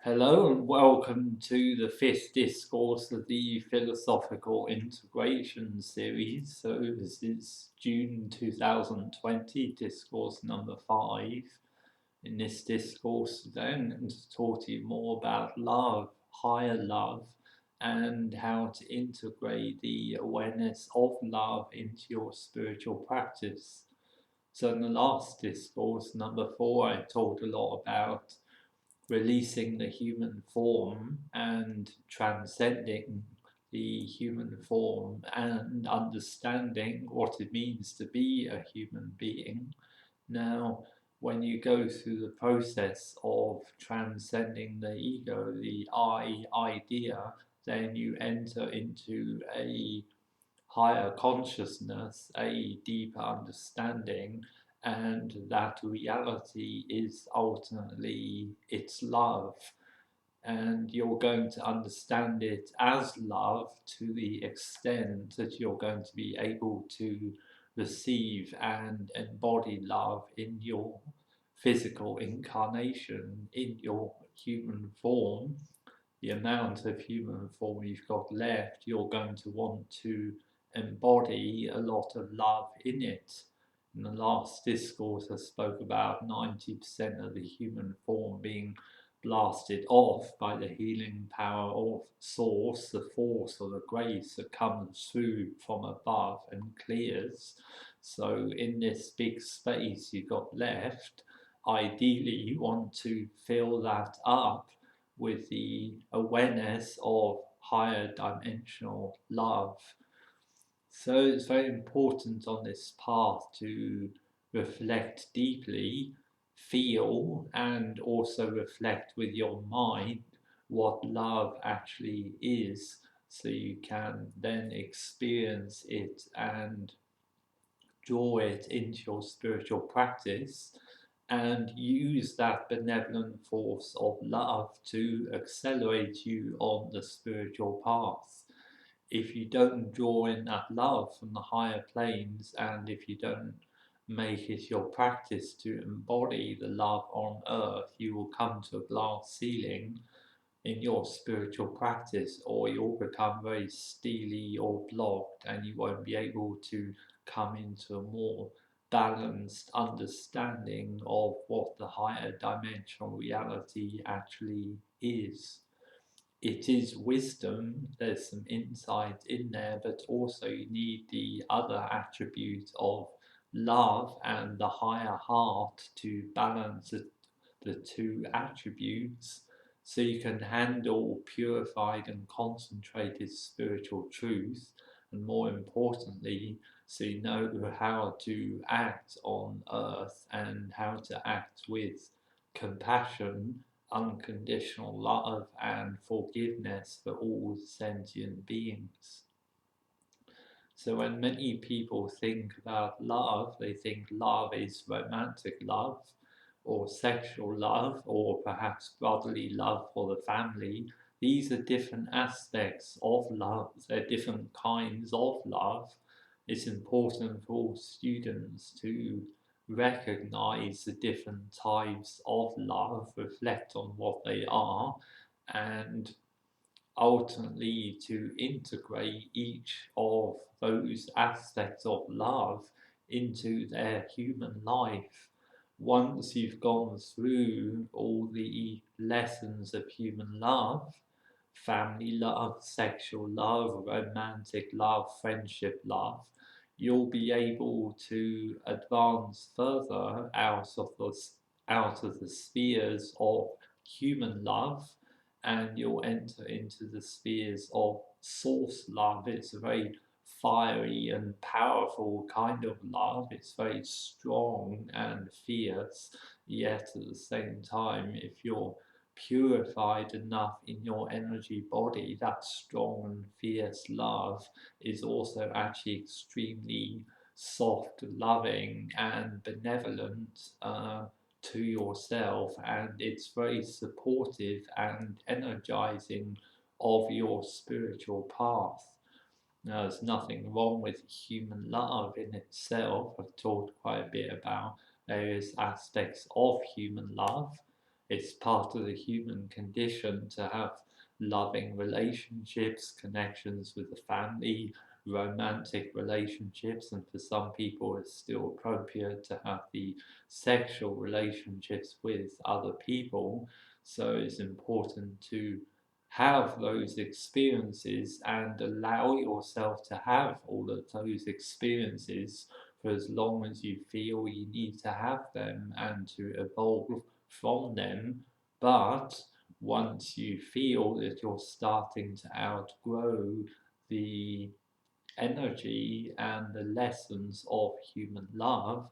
Hello and welcome to the fifth discourse of the Philosophical Integration series. So this is June 2020, discourse number 5. In this discourse today, I'm going to talk to you more about love, higher love, and how to integrate the awareness of love into your spiritual practice. So in the last discourse, number 4, I talked a lot about releasing the human form and transcending the human form and understanding what it means to be a human being. Now, when you go through the process of transcending the ego, the I idea, then you enter into a higher consciousness, a deeper understanding, and that reality is ultimately its love. And you're going to understand it as love to the extent that you're going to be able to receive and embody love in your physical incarnation, in your human form. The amount of human form you've got left, you're going to want to embody a lot of love in it. In the last discourse, I spoke about 90% of the human form being blasted off by the healing power of Source, the force or the grace that comes through from above and clears. So, in this big space you've got left, ideally you want to fill that up with the awareness of higher dimensional love. So it's very important on this path to reflect deeply, feel, and also reflect with your mind what love actually is, so you can then experience it and draw it into your spiritual practice and use that benevolent force of love to accelerate you on the spiritual path. If you don't draw in that love from the higher planes, and if you don't make it your practice to embody the love on earth, you will come to a glass ceiling in your spiritual practice, or you'll become very steely or blocked, and you won't be able to come into a more balanced understanding of what the higher dimensional reality actually is. It is wisdom, there's some insight in there, but also you need the other attribute of love and the higher heart to balance the two attributes, so you can handle purified and concentrated spiritual truth, and more importantly, so you know how to act on earth and how to act with compassion, unconditional love, and forgiveness for all sentient beings. So when many people think about love, they think love is romantic love, or sexual love, or perhaps brotherly love for the family. These are different aspects of love, they're different kinds of love. It's important for all students to recognize the different types of love, reflect on what they are, and ultimately to integrate each of those aspects of love into their human life. Once you've gone through all the lessons of human love, family love, sexual love, romantic love, friendship love, you'll be able to advance further out of the spheres of human love, and you'll enter into the spheres of source love. It's a very fiery and powerful kind of love. It's very strong and fierce, yet at the same time, if you're purified enough in your energy body, that strong and fierce love is also actually extremely soft, loving, and benevolent to yourself, and it's very supportive and energizing of your spiritual path. Now, there's nothing wrong with human love in itself. I've talked quite a bit about various aspects of human love. it's part of the human condition to have loving relationships, connections with the family, romantic relationships, and for some people it's still appropriate to have the sexual relationships with other people. So it's important to have those experiences and allow yourself to have all of those experiences for as long as you feel you need to have them and to evolve from them. But once you feel that you're starting to outgrow the energy and the lessons of human love,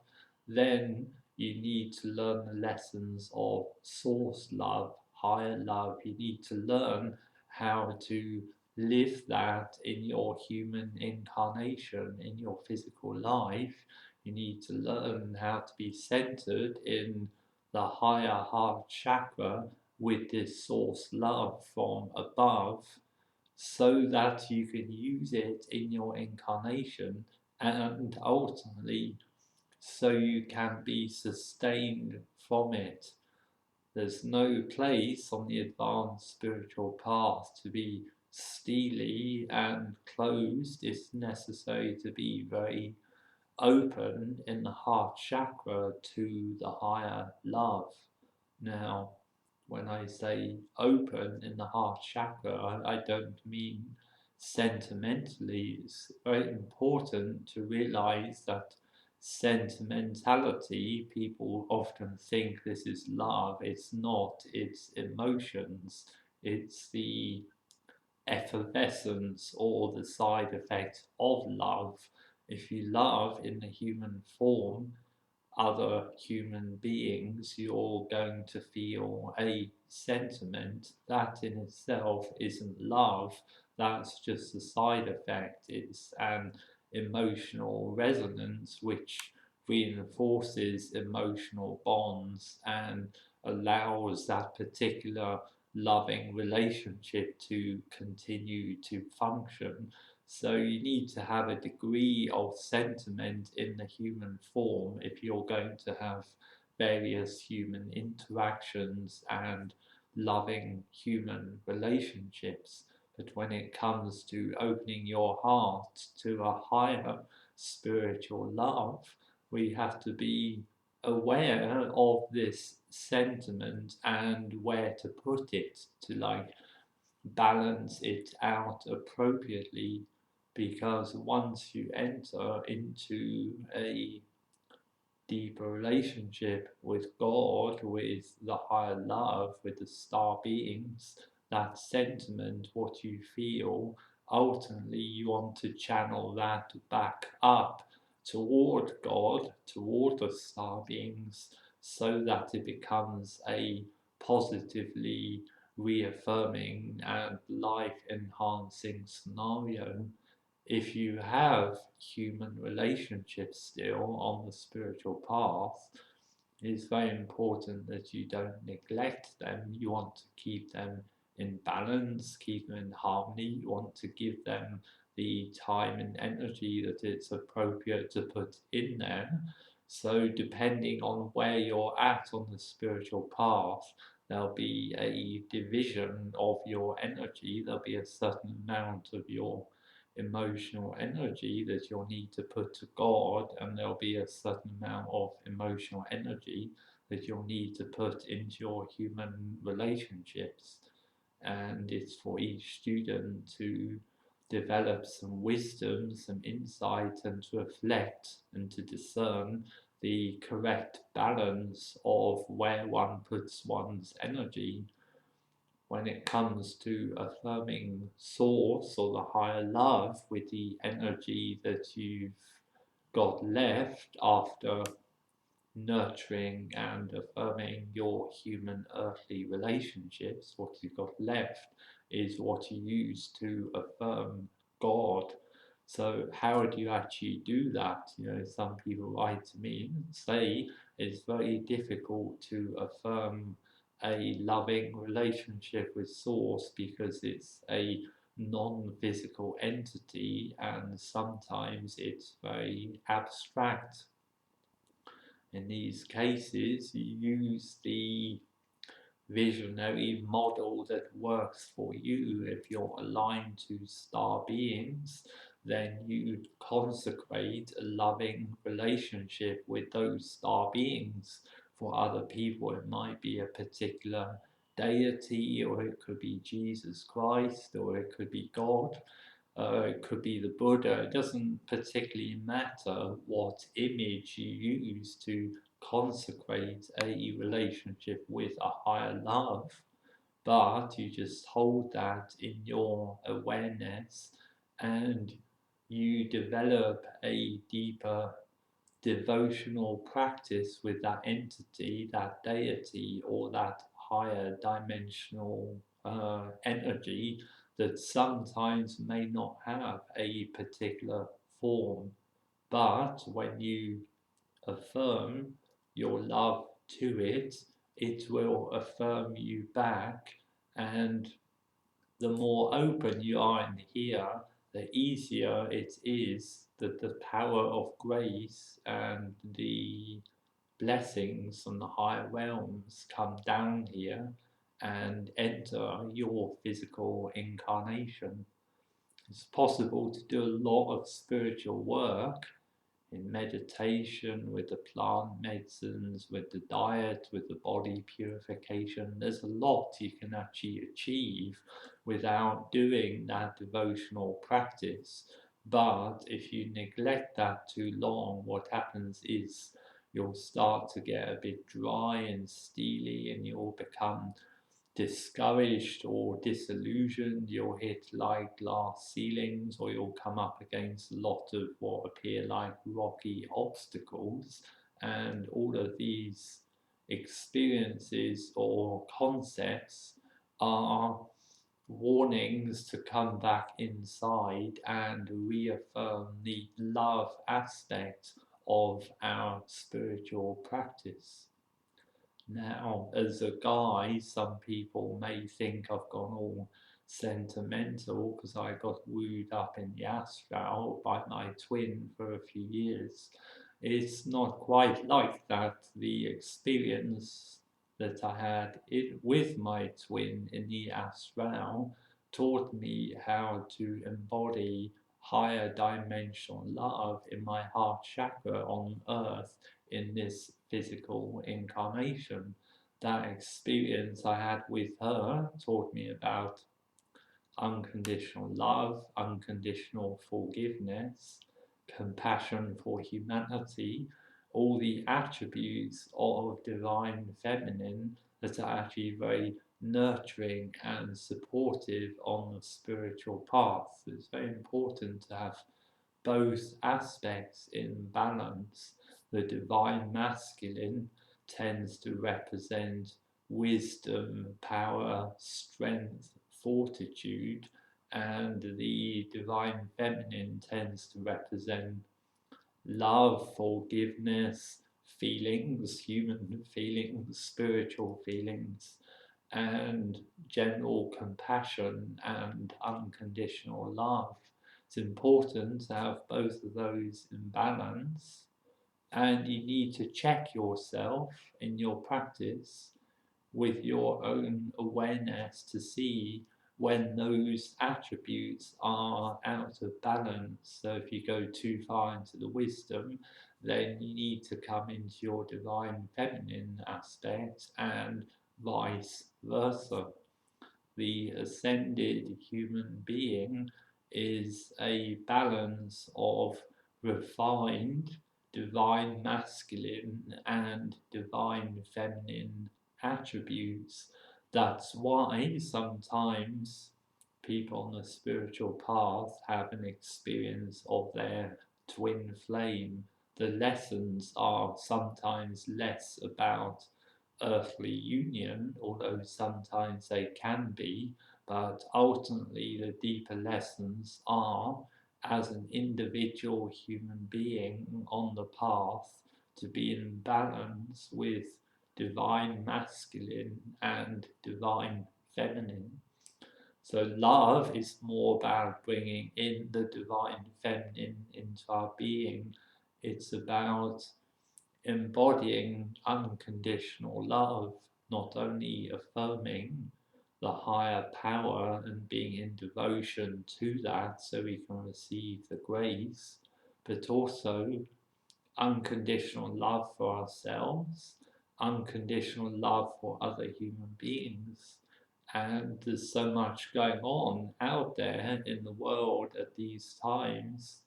then you need to learn the lessons of source love, higher love. You need to learn how to live that in your human incarnation, in your physical life. You need to learn how to be centered in the higher heart chakra with this source love from above, so that you can use it in your incarnation and ultimately so you can be sustained from it. There's no place on the advanced spiritual path to be steely and closed. It's necessary to be very open in the heart chakra to the higher love. Now, when I say open in the heart chakra, I don't mean sentimentally. It's very important to realize that sentimentality, people often think this is love. It's not, it's emotions. It's the effervescence or the side effect of love. If you love in the human form other human beings, you're going to feel a sentiment. That in itself isn't love, that's just a side effect. It's an emotional resonance which reinforces emotional bonds and allows that particular loving relationship to continue to function. So you need to have a degree of sentiment in the human form if you're going to have various human interactions and loving human relationships. But when it comes to opening your heart to a higher spiritual love, we have to be aware of this sentiment and where to put it, to like balance it out appropriately, because once you enter into a deeper relationship with God, with the higher love, with the star beings, that sentiment, what you feel, ultimately you want to channel that back up toward God, toward the star beings, so that it becomes a positively reaffirming and life enhancing scenario. If you have human relationships still on the spiritual path, it's very important that you don't neglect them. You want to keep them in balance, keep them in harmony. You want to give them the time and energy that it's appropriate to put in them. So depending on where you're at on the spiritual path, there'll be a division of your energy. There'll be a certain amount of your emotional energy that you'll need to put to God, and there'll be a certain amount of emotional energy that you'll need to put into your human relationships. And it's for each student to develop some wisdom, some insight, and to reflect and to discern the correct balance of where one puts one's energy. When it comes to affirming source or the higher love with the energy that you've got left after nurturing and affirming your human earthly relationships, what you've got left is what you use to affirm God. So how do you actually do that? You know, some people write to me and say it's very difficult to affirm a loving relationship with Source because it's a non-physical entity and sometimes it's very abstract. In these cases, you use the visionary model that works for you. If you're aligned to star beings, then you consecrate a loving relationship with those star beings. For other people, it might be a particular deity, or it could be Jesus Christ, or it could be God. It could be the Buddha. It doesn't particularly matter what image you use to consecrate a relationship with a higher love, but you just hold that in your awareness and you develop a deeper devotional practice with that entity, that deity, or that higher dimensional energy that sometimes may not have a particular form. But when you affirm your love to it, it will affirm you back, and the more open you are in here, the easier it is that the power of grace and the blessings from the higher realms come down here and enter your physical incarnation. It's possible to do a lot of spiritual work in meditation, with the plant medicines, with the diet, with the body purification. There's a lot you can actually achieve without doing that devotional practice. But if you neglect that too long, what happens is you'll start to get a bit dry and steely, and you'll become discouraged or disillusioned. You'll hit like glass ceilings, or you'll come up against a lot of what appear like rocky obstacles. And all of these experiences or concepts are warnings to come back inside and reaffirm the love aspect of our spiritual practice. Now, as a guy, some people may think I've gone all sentimental because I got wooed up in the astral by my twin for a few years. It's not quite like that. The experience that I had with my twin in the astral taught me how to embody higher dimensional love in my heart chakra on earth in this physical incarnation. That experience I had with her taught me about unconditional love, unconditional forgiveness, compassion for humanity, all the attributes of divine feminine that are actually very nurturing and supportive on the spiritual path. It's very important to have both aspects in balance. The divine masculine tends to represent wisdom, power, strength, fortitude, and the divine feminine tends to represent love, forgiveness, feelings, human feelings, spiritual feelings, and general compassion and unconditional love. It's important to have both of those in balance, and you need to check yourself in your practice with your own awareness to see when those attributes are out of balance. So if you go too far into the wisdom, then you need to come into your divine feminine aspect, and vice versa. The ascended human being is a balance of refined divine masculine and divine feminine attributes. That's why sometimes people on the spiritual path have an experience of their twin flame. The lessons are sometimes less about earthly union, although sometimes they can be, but ultimately the deeper lessons are, as an individual human being on the path, to be in balance with divine masculine and divine feminine. So love is more about bringing in the divine feminine into our being. It's about embodying unconditional love, not only affirming the higher power and being in devotion to that so we can receive the grace, but also unconditional love for ourselves, unconditional love for other human beings. And there's so much going on out there in the world at these times.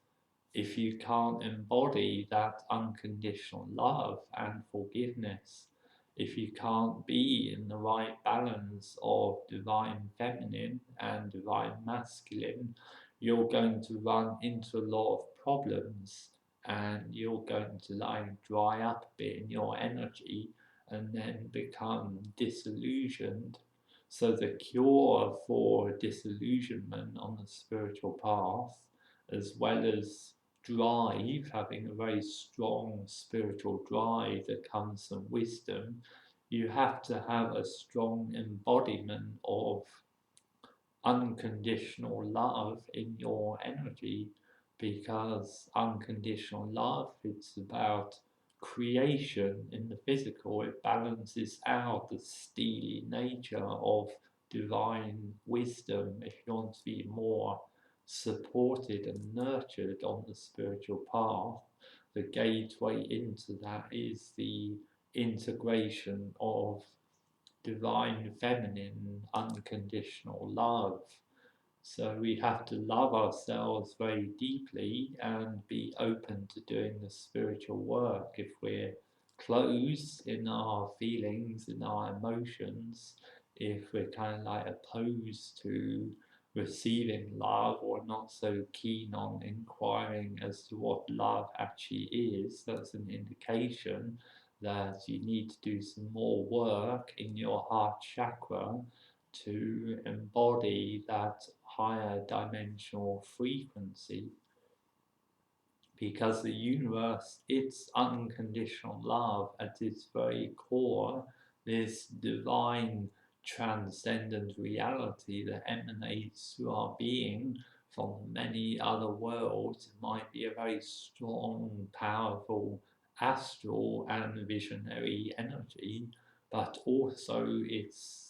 If you can't embody that unconditional love and forgiveness, if you can't be in the right balance of divine feminine and divine masculine, you're going to run into a lot of problems, and you're going to like dry up a bit in your energy and then become disillusioned. So the cure for disillusionment on the spiritual path, as well as drive, having a very strong spiritual drive that comes from wisdom, you have to have a strong embodiment of unconditional love in your energy, because unconditional love, it's about creation in the physical. It balances out the steely nature of divine wisdom. If you want to be more supported and nurtured on the spiritual path, the gateway into that is the integration of divine feminine unconditional love. So we have to love ourselves very deeply and be open to doing the spiritual work. If we're closed in our feelings, in our emotions, if we're kind of like opposed to receiving love or not so keen on inquiring as to what love actually is, that's an indication that you need to do some more work in your heart chakra to embody that higher dimensional frequency, because the universe, it's unconditional love at its very core, this divine transcendent reality that emanates through our being from many other worlds. It might be a very strong, powerful astral and visionary energy, but also it's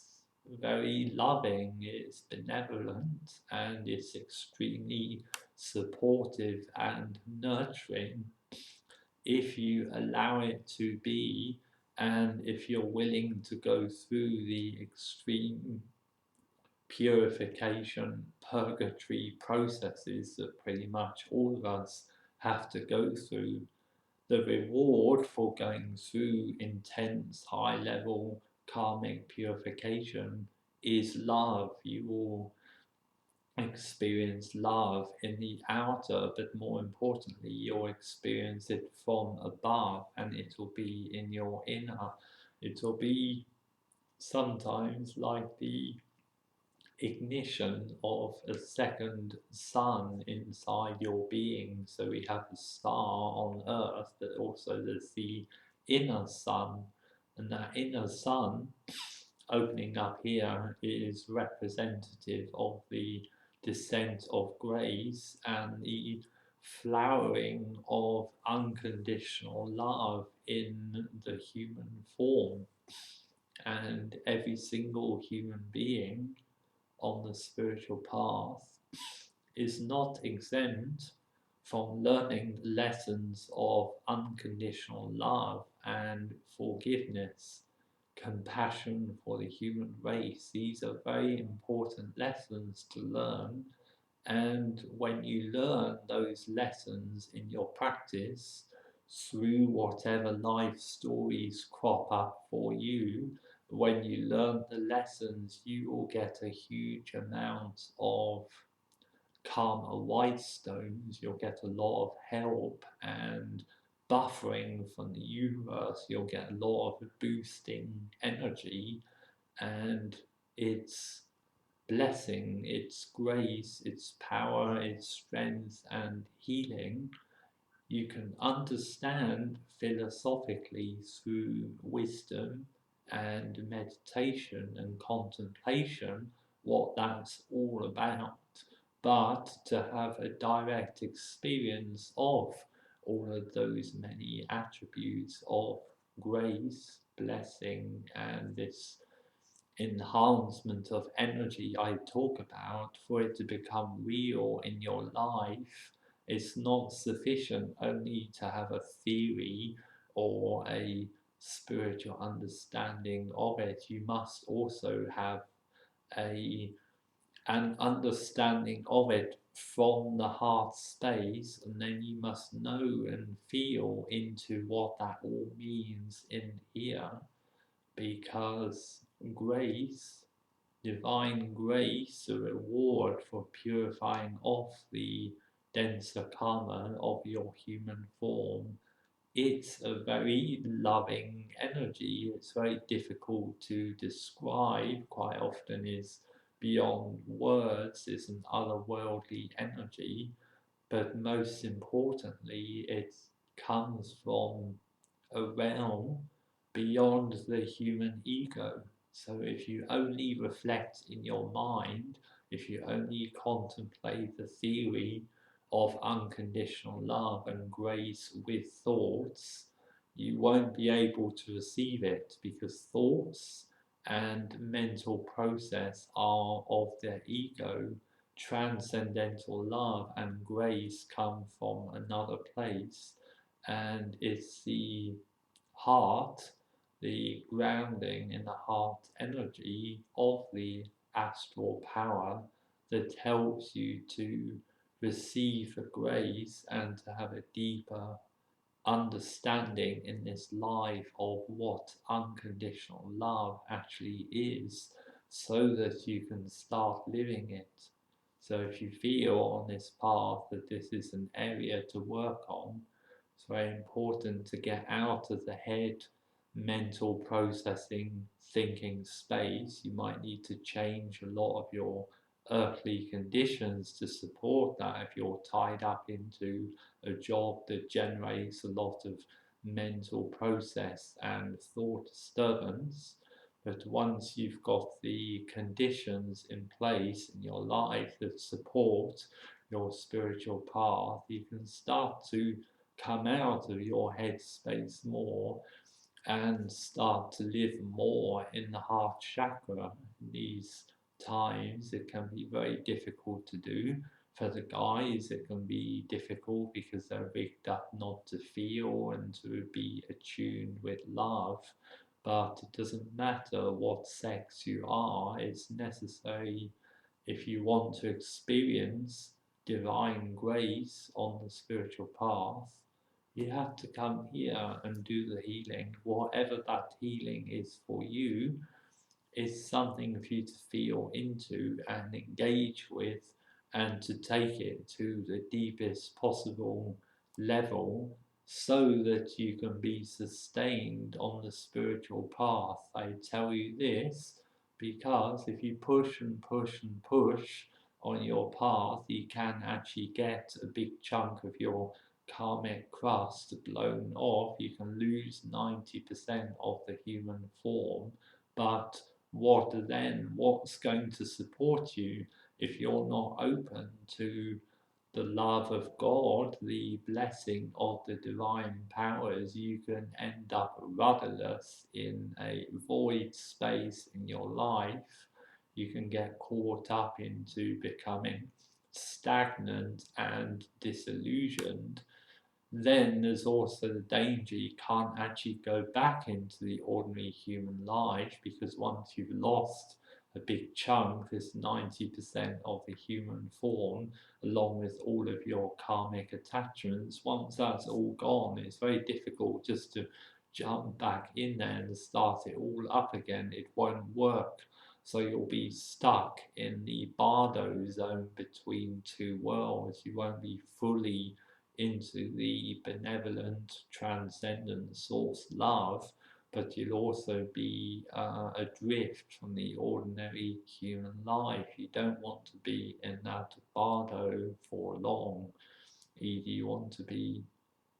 very loving, it's benevolent, and it's extremely supportive and nurturing if you allow it to be, and if you're willing to go through the extreme purification, purgatory processes that pretty much all of us have to go through. The reward for going through intense, high level karmic purification is love. You will experience love in the outer, but more importantly, you'll experience it from above, and it will be in your inner. It will be sometimes like the ignition of a second sun inside your being. So we have the star on earth, but also there's the inner sun, and that inner sun opening up here is representative of the descent of grace and the flowering of unconditional love in the human form. And every single human being on the spiritual path is not exempt from learning lessons of unconditional love and forgiveness, compassion for the human race. These are very important lessons to learn, and when you learn those lessons in your practice through whatever life stories crop up for you, when you learn the lessons, you will get a huge amount of karma white stones. You'll get a lot of help and buffering from the universe. You'll get a lot of boosting energy, and it's blessing, its grace, its power, its strength and healing. You can understand philosophically through wisdom and meditation and contemplation what that's all about. But to have a direct experience of all of those many attributes of grace, blessing and this enhancement of energy I talk about, for it to become real in your life, it's not sufficient only to have a theory or a spiritual understanding of it. You must also have a an understanding of it from the heart space, and then you must know and feel into what that all means in here, because grace, divine grace, a reward for purifying off the denser karma of your human form, it's a very loving energy. It's very difficult to describe, quite often is beyond words, is an otherworldly energy, but most importantly, it comes from a realm beyond the human ego. So if you only reflect in your mind, if you only contemplate the theory of unconditional love and grace with thoughts, you won't be able to receive it, because thoughts and mental process are of their ego. Transcendental love and grace come from another place, and it's the heart, the grounding in the heart energy of the astral power, that helps you to receive the grace and to have a deeper understanding in this life of what unconditional love actually is, so that you can start living it. So if you feel on this path that this is an area to work on, it's very important to get out of the head mental processing thinking space. You might need to change a lot of your earthly conditions to support that if you're tied up into a job that generates a lot of mental process and thought disturbance. But once you've got the conditions in place in your life that support your spiritual path, you can start to come out of your headspace more and start to live more in the heart chakra. In these times, it can be very difficult to do. For the guys, it can be difficult because they're rigged up not to feel and to be attuned with love. But it doesn't matter what sex you are, it's necessary if you want to experience divine grace on the spiritual path. You have to come here and do the healing. Whatever that healing is for you, is something for you to feel into and engage with, and to take it to the deepest possible level, so that you can be sustained on the spiritual path. I tell you this because if you push and push and push on your path, you can actually get a big chunk of your karmic crust blown off. You can lose 90% of the human form, but what then? What's going to support you if you're not open to the love of God, the blessing of the divine powers? You can end up rudderless in a void space in your life. You can get caught up into becoming stagnant and disillusioned. Then there's also the danger you can't actually go back into the ordinary human life, because once you've lost a big chunk, this 90% of the human form, along with all of your karmic attachments, once that's all gone, it's very difficult just to jump back in there and start it all up again. It won't work. So you'll be stuck in the bardo zone between two worlds. You won't be fully into the benevolent, transcendent source love, but you'll also be adrift from the ordinary human life. You don't want to be in that bardo for long. Either you want to be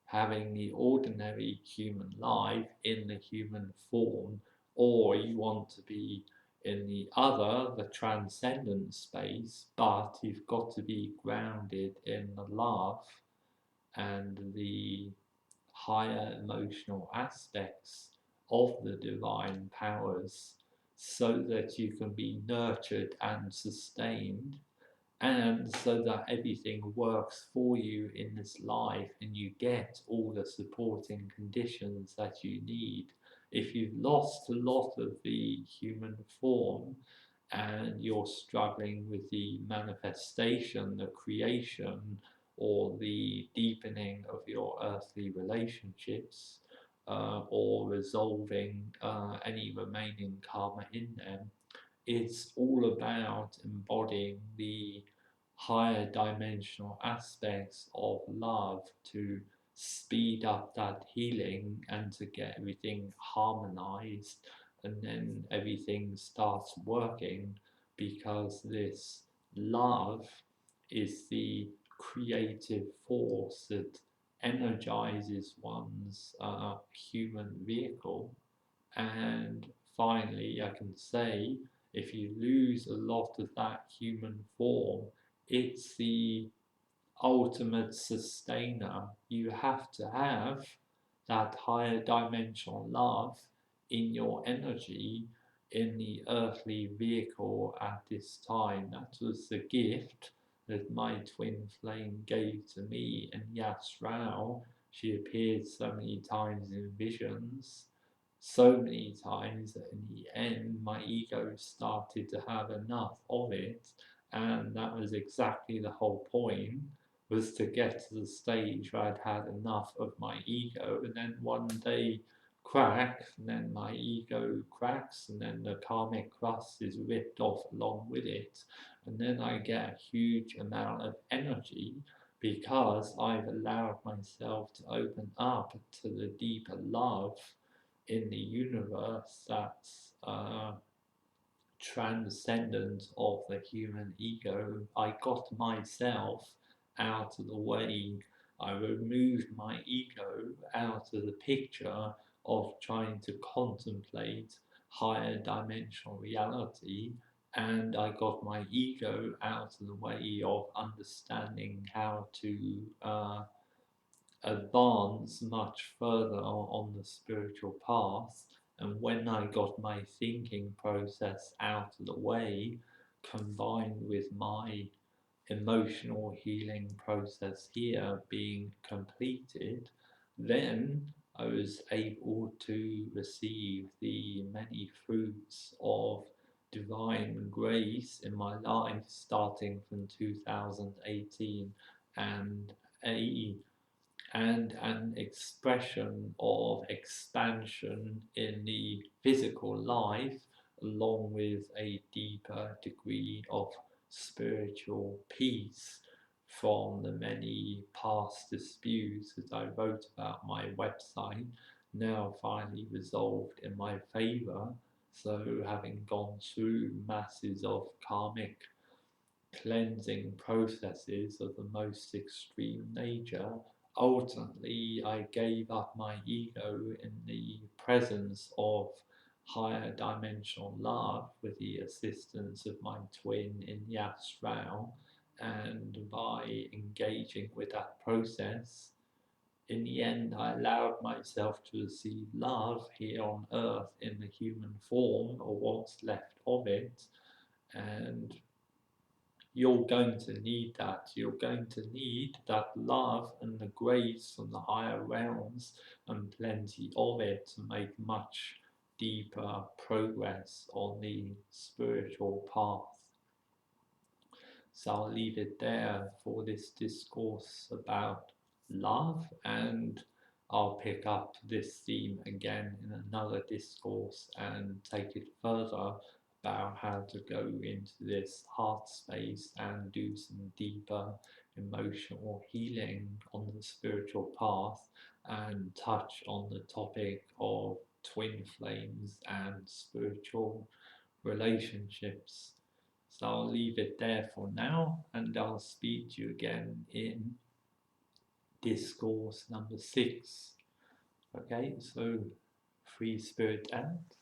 having the ordinary human life in the human form, or you want to be in the other, the transcendent space, but you've got to be grounded in the love and the higher emotional aspects of the divine powers so that you can be nurtured and sustained, and so that everything works for you in this life and you get all the supporting conditions that you need. If you've lost a lot of the human form and you're struggling with the manifestation, the creation, or the deepening of your earthly relationships, or resolving any remaining karma in them, it's all about embodying the higher dimensional aspects of love to speed up that healing and to get everything harmonized, and then everything starts working, because this love is the creative force that energizes one's human vehicle. And finally, I can say, if you lose a lot of that human form, it's the ultimate sustainer. You have to have that higher dimensional love in your energy in the earthly vehicle at this time. That was the gift that my twin flame gave to me in Yasrao. She appeared so many times in visions, so many times that in the end my ego started to have enough of it, and that was exactly the whole point, was to get to the stage where I'd had enough of my ego, and then one day crack, and then my ego cracks, and then the karmic crust is ripped off along with it, and then I get a huge amount of energy because I've allowed myself to open up to the deeper love in the universe that's transcendent of the human ego. I got myself out of the way. I removed my ego out of the picture of trying to contemplate higher dimensional reality, and I got my ego out of the way of understanding how to advance much further on the spiritual path. And when I got my thinking process out of the way, combined with my emotional healing process here being completed, then I was able to receive the many fruits of divine grace in my life starting from 2018, and a an expression of expansion in the physical life, along with a deeper degree of spiritual peace from the many past disputes that I wrote about my website, now finally resolved in my favor. So, having gone through masses of karmic cleansing processes of the most extreme nature, ultimately I gave up my ego in the presence of higher dimensional love with the assistance of my twin in the astral, and by engaging with that process, in the end I allowed myself to receive love here on earth in the human form, or what's left of it. And you're going to need that. You're going to need that love and the grace from the higher realms, and plenty of it, to make much deeper progress on the spiritual path. So I'll leave it there for this discourse about love, and I'll pick up this theme again in another discourse and take it further about how to go into this heart space and do some deeper emotional healing on the spiritual path, and touch on the topic of twin flames and spiritual relationships. So I'll leave it there for now, and I'll speak to you again in discourse number 6. Okay, so free spirit out.